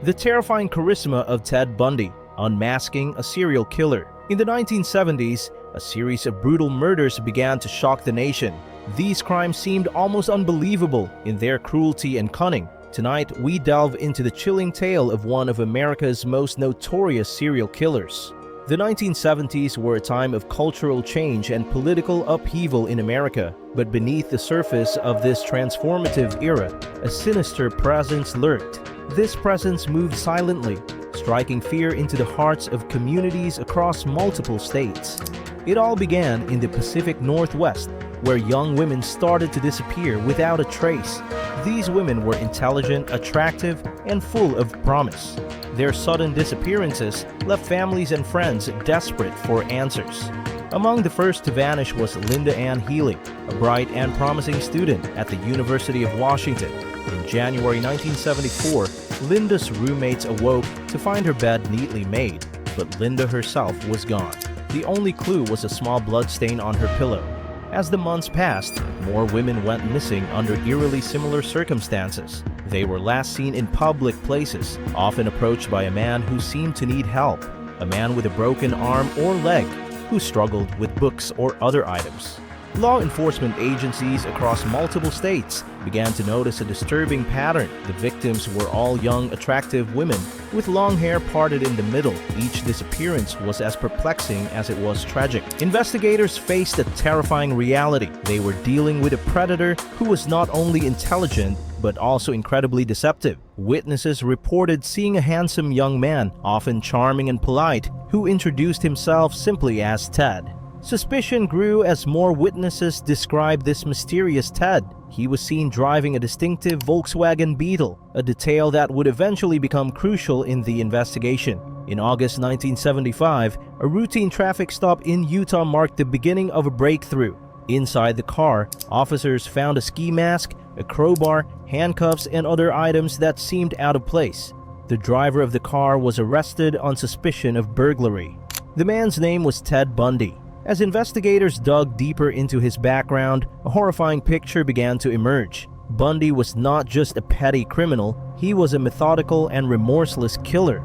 The terrifying charisma of Ted Bundy, unmasking a serial killer. In the 1970s, a series of brutal murders began to shock the nation. These crimes seemed almost unbelievable in their cruelty and cunning. Tonight, we delve into the chilling tale of one of America's most notorious serial killers. The 1970s were a time of cultural change and political upheaval in America, but beneath the surface of this transformative era, a sinister presence lurked. This presence moved silently, striking fear into the hearts of communities across multiple states. It all began in the Pacific Northwest, where young women started to disappear without a trace. These women were intelligent, attractive, and full of promise. Their sudden disappearances left families and friends desperate for answers. Among the first to vanish was Linda Ann Healy, a bright and promising student at the University of Washington. In January 1974, Linda's roommates awoke to find her bed neatly made, but Linda herself was gone. The only clue was a small blood stain on her pillow. As the months passed, more women went missing under eerily similar circumstances. They were last seen in public places, often approached by a man who seemed to need help, a man with a broken arm or leg who struggled with books or other items. Law enforcement agencies across multiple states began to notice a disturbing pattern. The victims were all young, attractive women with long hair parted in the middle. Each disappearance was as perplexing as it was tragic. Investigators faced a terrifying reality. They were dealing with a predator who was not only intelligent, but also incredibly deceptive. Witnesses reported seeing a handsome young man, often charming and polite, who introduced himself simply as Ted. Suspicion grew as more witnesses described this mysterious Ted. He was seen driving a distinctive Volkswagen Beetle, a detail that would eventually become crucial in the investigation. In August 1975, a routine traffic stop in Utah marked the beginning of a breakthrough. Inside the car, officers found a ski mask, a crowbar, handcuffs, and other items that seemed out of place. The driver of the car was arrested on suspicion of burglary. The man's name was Ted Bundy. As investigators dug deeper into his background, a horrifying picture began to emerge. Bundy was not just a petty criminal, he was a methodical and remorseless killer.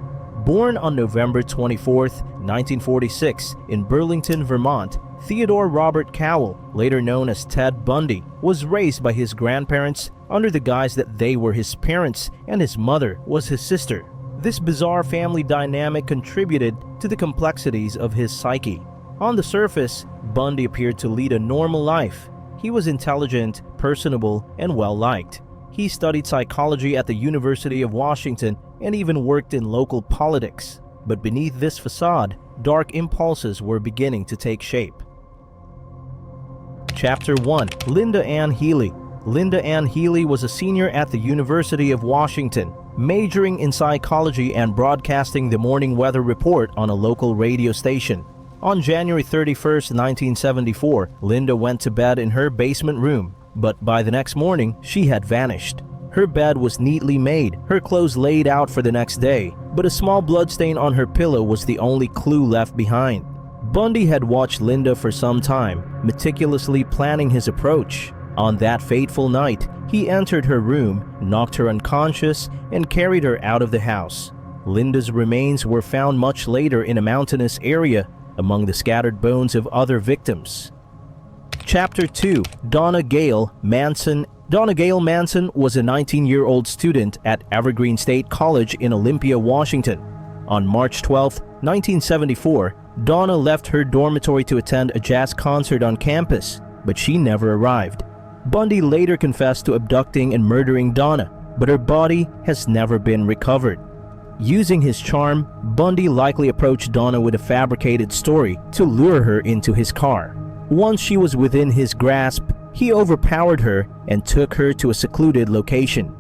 Born on November 24, 1946, in Burlington, Vermont, Theodore Robert Cowell, later known as Ted Bundy, was raised by his grandparents under the guise that they were his parents and his mother was his sister. This bizarre family dynamic contributed to the complexities of his psyche. On the surface, Bundy appeared to lead a normal life. He was intelligent, personable, and well-liked. He studied psychology at the University of Washington and even worked in local politics. But beneath this facade, dark impulses were beginning to take shape. Chapter 1. Linda Ann Healy. Linda Ann Healy was a senior at the University of Washington, majoring in psychology and broadcasting the morning weather report on a local radio station. On January 31, 1974, Linda went to bed in her basement room, but by the next morning, she had vanished. Her bed was neatly made, her clothes laid out for the next day, but a small bloodstain on her pillow was the only clue left behind. Bundy had watched Linda for some time, meticulously planning his approach. On that fateful night, he entered her room, knocked her unconscious, and carried her out of the house. Linda's remains were found much later in a mountainous area, among the scattered bones of other victims. Chapter 2. Donna Gail Manson. Donna Gail Manson was a 19-year-old student at Evergreen State College in Olympia, Washington. On March 12, 1974, Donna left her dormitory to attend a jazz concert on campus, but she never arrived. Bundy later confessed to abducting and murdering Donna, but her body has never been recovered. Using his charm, Bundy likely approached Donna with a fabricated story to lure her into his car. Once she was within his grasp, he overpowered her and took her to a secluded location.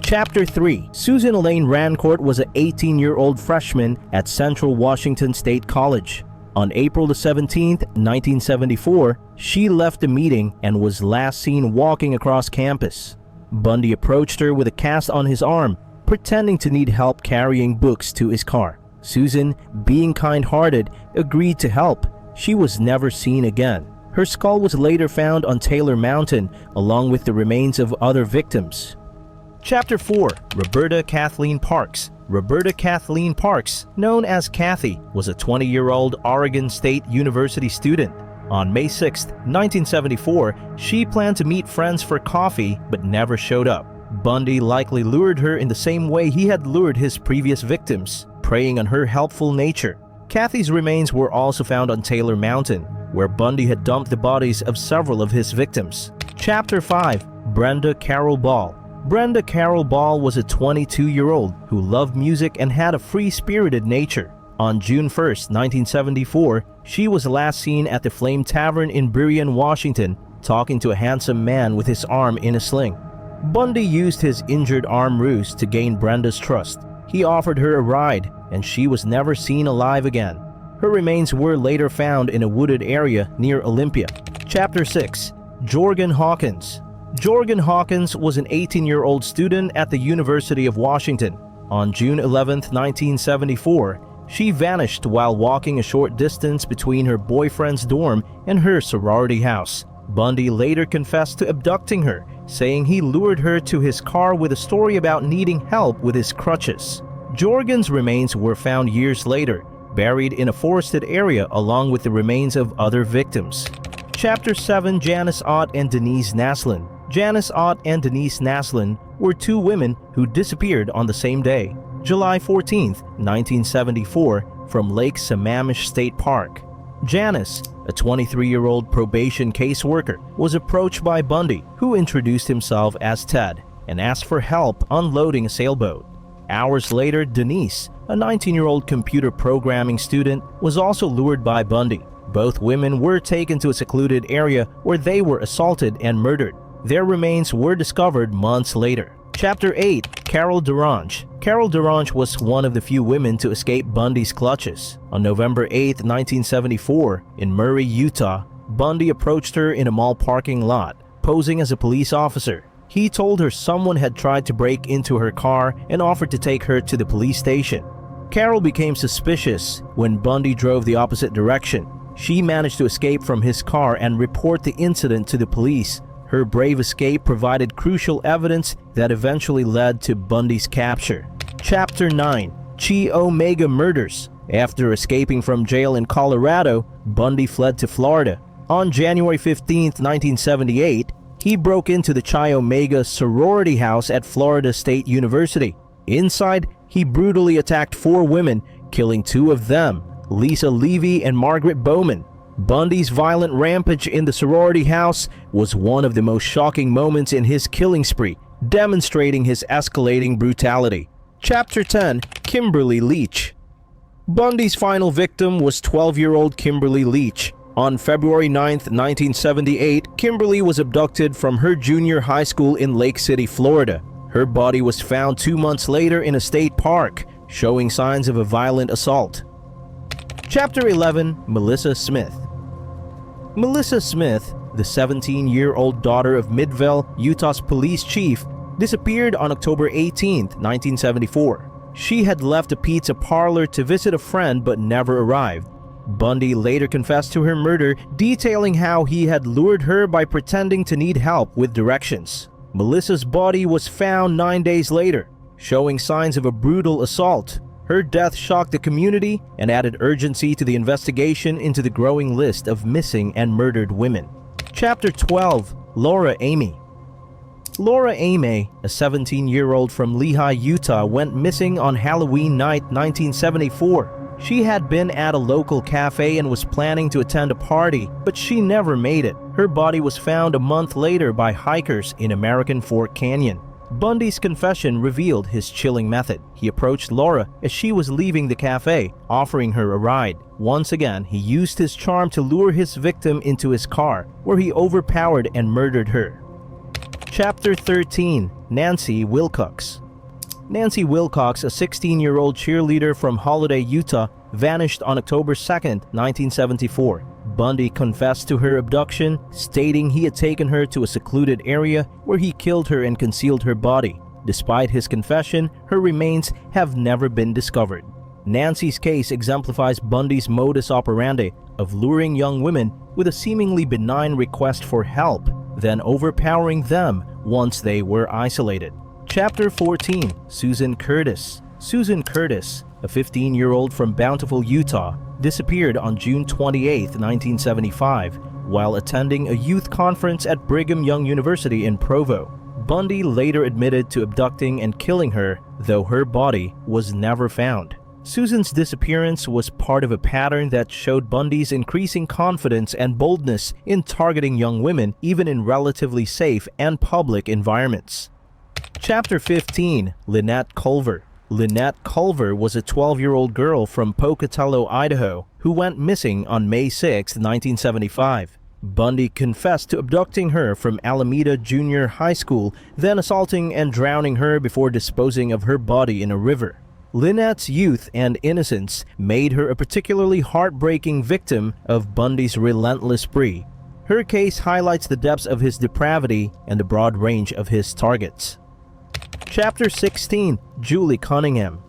Chapter 3. Susan Elaine Rancourt was an 18-year-old freshman at Central Washington State College. On April 17, 1974, she left the meeting and was last seen walking across campus. Bundy approached her with a cast on his arm, pretending to need help carrying books to his car. Susan, being kind-hearted, agreed to help. She was never seen again. Her skull was later found on Taylor Mountain, along with the remains of other victims. Chapter 4. Roberta Kathleen Parks. Roberta Kathleen Parks, known as Kathy, was a 20-year-old Oregon State University student. On May 6, 1974, she planned to meet friends for coffee but never showed up. Bundy likely lured her in the same way he had lured his previous victims, preying on her helpful nature. Kathy's remains were also found on Taylor Mountain, where Bundy had dumped the bodies of several of his victims. Chapter 5. Brenda Carroll Ball. Brenda Carroll Ball was a 22-year-old who loved music and had a free-spirited nature. On June 1, 1974, she was last seen at the Flame Tavern in Burien, Washington, talking to a handsome man with his arm in a sling. Bundy used his injured arm ruse to gain Brenda's trust. He offered her a ride, and she was never seen alive again. Her remains were later found in a wooded area near Olympia. Chapter 6. Jorgen Hawkins. Jorgen Hawkins was an 18-year-old student at the University of Washington. On June 11, 1974, she vanished while walking a short distance between her boyfriend's dorm and her sorority house. Bundy later confessed to abducting her, saying he lured her to his car with a story about needing help with his crutches. Jorgen's remains were found years later, buried in a forested area along with the remains of other victims. Chapter 7. Janice Ott and Denise Naslund. Janice Ott and Denise Naslund were two women who disappeared on the same day, July 14, 1974, from Lake Sammamish State Park. Janice, a 23-year-old probation caseworker, was approached by Bundy, who introduced himself as Ted and asked for help unloading a sailboat. Hours later, Denise, a 19-year-old computer programming student, was also lured by Bundy. Both women were taken to a secluded area where they were assaulted and murdered. Their remains were discovered months later. Chapter 8. Carol Durange. Carol Durange was one of the few women to escape Bundy's clutches. On November 8, 1974, in Murray, Utah, Bundy approached her in a mall parking lot, posing as a police officer. He told her someone had tried to break into her car and offered to take her to the police station. Carol became suspicious when Bundy drove the opposite direction. She managed to escape from his car and report the incident to the police. Her brave escape provided crucial evidence that eventually led to Bundy's capture. Chapter 9. Chi Omega Murders. After escaping from jail in Colorado, Bundy fled to Florida. On January 15, 1978, he broke into the Chi Omega sorority house at Florida State University. Inside, he brutally attacked 4 women, killing 2 of them, Lisa Levy and Margaret Bowman. Bundy's violent rampage in the sorority house was one of the most shocking moments in his killing spree, demonstrating his escalating brutality. Chapter 10. Kimberly Leach. Bundy's final victim was 12-year-old Kimberly Leach. On February 9, 1978, Kimberly was abducted from her junior high school in Lake City, Florida. Her body was found 2 months later in a state park, showing signs of a violent assault. Chapter 11. Melissa Smith. Melissa Smith, the 17-year-old daughter of Midvale, Utah's police chief, disappeared on October 18, 1974. She had left a pizza parlor to visit a friend but never arrived. Bundy later confessed to her murder, detailing how he had lured her by pretending to need help with directions. Melissa's body was found 9 days later, showing signs of a brutal assault. Her death shocked the community and added urgency to the investigation into the growing list of missing and murdered women. Chapter 12. Laura Amy. Laura Amy, a 17-year-old from Lehi, Utah, went missing on Halloween night 1974. She had been at a local cafe and was planning to attend a party, but she never made it. Her body was found a month later by hikers in American Fork Canyon. Bundy's confession revealed his chilling method. He approached Laura as she was leaving the cafe, offering her a ride. Once again, he used his charm to lure his victim into his car, where he overpowered and murdered her. Chapter 13. Nancy Wilcox. Nancy Wilcox, a 16-year-old cheerleader from Holiday, Utah, vanished on October 2, 1974. Bundy confessed to her abduction, stating he had taken her to a secluded area where he killed her and concealed her body. Despite his confession, her remains have never been discovered. Nancy's case exemplifies Bundy's modus operandi of luring young women with a seemingly benign request for help, then overpowering them once they were isolated. Chapter 14. Susan Curtis. Susan Curtis, a 15-year-old from Bountiful, Utah, disappeared on June 28, 1975, while attending a youth conference at Brigham Young University in Provo. Bundy later admitted to abducting and killing her, though her body was never found. Susan's disappearance was part of a pattern that showed Bundy's increasing confidence and boldness in targeting young women even in relatively safe and public environments. Chapter 15. Lynette Culver. Lynette Culver was a 12-year-old girl from Pocatello, Idaho, who went missing on May 6, 1975. Bundy confessed to abducting her from Alameda Junior High School, then assaulting and drowning her before disposing of her body in a river. Lynette's youth and innocence made her a particularly heartbreaking victim of Bundy's relentless spree. Her case highlights the depths of his depravity and the broad range of his targets. Chapter 16. Julie Cunningham.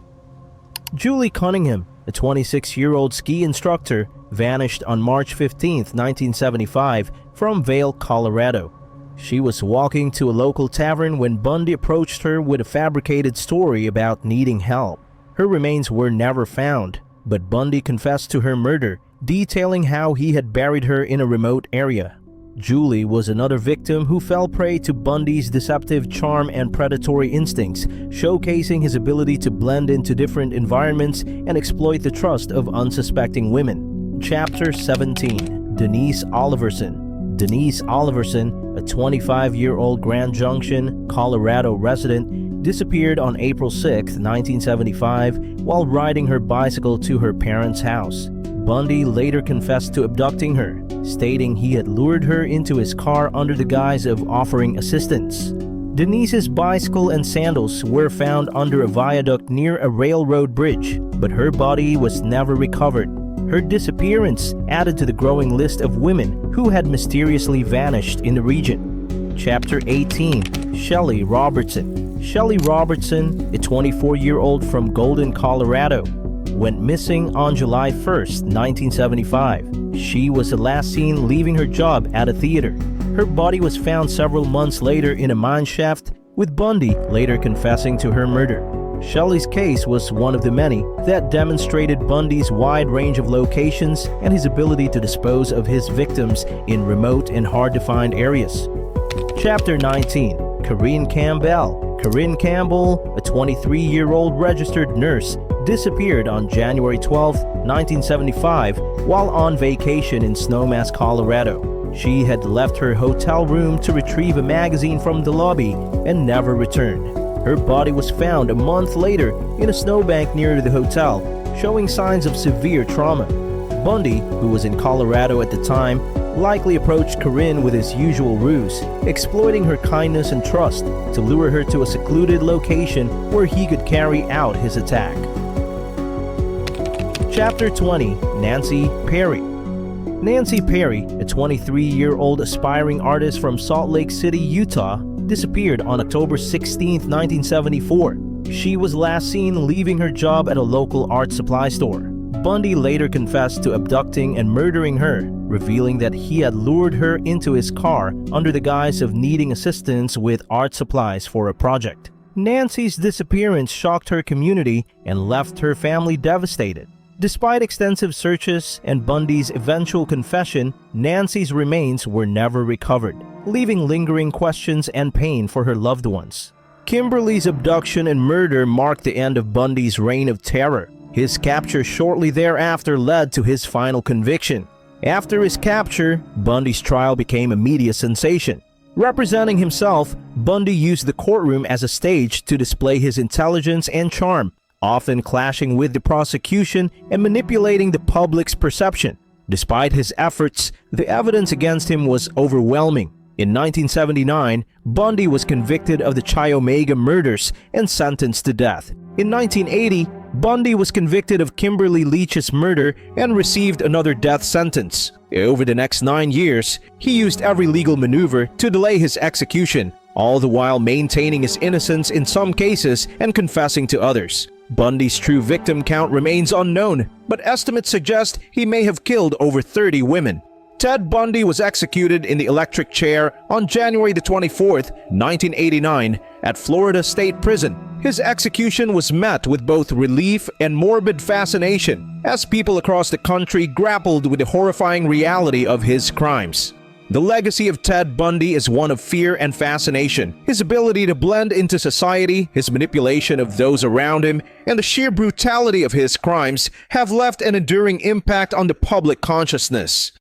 Julie Cunningham, a 26-year-old ski instructor, vanished on March 15, 1975, from Vail, Colorado. She was walking to a local tavern when Bundy approached her with a fabricated story about needing help. Her remains were never found, but Bundy confessed to her murder, detailing how he had buried her in a remote area. Julie was another victim who fell prey to Bundy's deceptive charm and predatory instincts, showcasing his ability to blend into different environments and exploit the trust of unsuspecting women. Chapter 17. Denise Oliverson. Denise Oliverson, a 25-year-old Grand Junction, Colorado resident, disappeared on April 6, 1975, while riding her bicycle to her parents' house. Bundy later confessed to abducting her, stating he had lured her into his car under the guise of offering assistance. Denise's bicycle and sandals were found under a viaduct near a railroad bridge, but her body was never recovered. Her disappearance added to the growing list of women who had mysteriously vanished in the region. Chapter 18. Shelley Robertson. Shelley Robertson, a 24-year-old from Golden, Colorado, went missing on July 1, 1975. She was the last seen leaving her job at a theater. Her body was found several months later in a mine shaft, with Bundy later confessing to her murder. Shelley's case was one of the many that demonstrated Bundy's wide range of locations and his ability to dispose of his victims in remote and hard-to-find areas. Chapter 19. Corinne Campbell. Corinne Campbell, a 23-year-old registered nurse, disappeared on January 12, 1975, while on vacation in Snowmass, Colorado. She had left her hotel room to retrieve a magazine from the lobby and never returned. Her body was found a month later in a snowbank near the hotel, showing signs of severe trauma. Bundy, who was in Colorado at the time, likely approached Corinne with his usual ruse, exploiting her kindness and trust to lure her to a secluded location where he could carry out his attack. Chapter 20. Nancy Perry. Nancy Perry, a 23-year-old aspiring artist from Salt Lake City, Utah, disappeared on October 16, 1974. She was last seen leaving her job at a local art supply store. Bundy later confessed to abducting and murdering her, revealing that he had lured her into his car under the guise of needing assistance with art supplies for a project. Nancy's disappearance shocked her community and left her family devastated. Despite extensive searches and Bundy's eventual confession, Nancy's remains were never recovered, leaving lingering questions and pain for her loved ones. Kimberly's abduction and murder marked the end of Bundy's reign of terror. His capture shortly thereafter led to his final conviction. After his capture, Bundy's trial became a media sensation. Representing himself, Bundy used the courtroom as a stage to display his intelligence and charm, often clashing with the prosecution and manipulating the public's perception. Despite his efforts, the evidence against him was overwhelming. In 1979, Bundy was convicted of the Chi Omega murders and sentenced to death. In 1980, Bundy was convicted of Kimberly Leach's murder and received another death sentence. Over the next 9 years, he used every legal maneuver to delay his execution, all the while maintaining his innocence in some cases and confessing to others. Bundy's true victim count remains unknown, but estimates suggest he may have killed over 30 women. Ted Bundy was executed in the electric chair on January 24, 1989, at Florida State Prison. His execution was met with both relief and morbid fascination as people across the country grappled with the horrifying reality of his crimes. The legacy of Ted Bundy is one of fear and fascination. His ability to blend into society, his manipulation of those around him, and the sheer brutality of his crimes have left an enduring impact on the public consciousness.